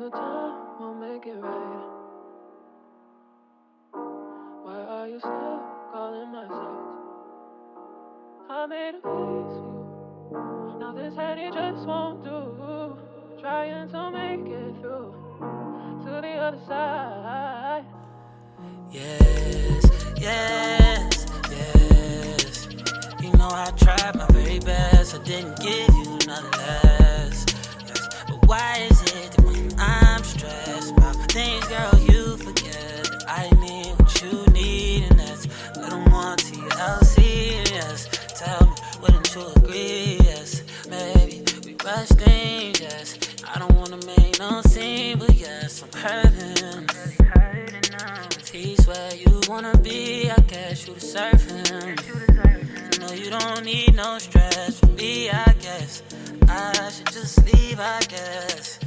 the time won't make it right. Why are you still calling my shots? I made a place for you. Now this headache just won't do. Trying to make it through to the other side. Yes, yes, yes. You know I tried my very best. I didn't give you nothing less. Yes. But why is it that when I'm stressed about things, girl, you forget that I need what you need, and that's little more TLC. Yes, tell me, wouldn't you agree? Yes, maybe we rush things. Yes, I don't wanna make no scene, but yes, I'm hurting. If he's where you wanna be, I guess you deserve him. You know you don't need no stress from me, I guess I should just leave, I guess.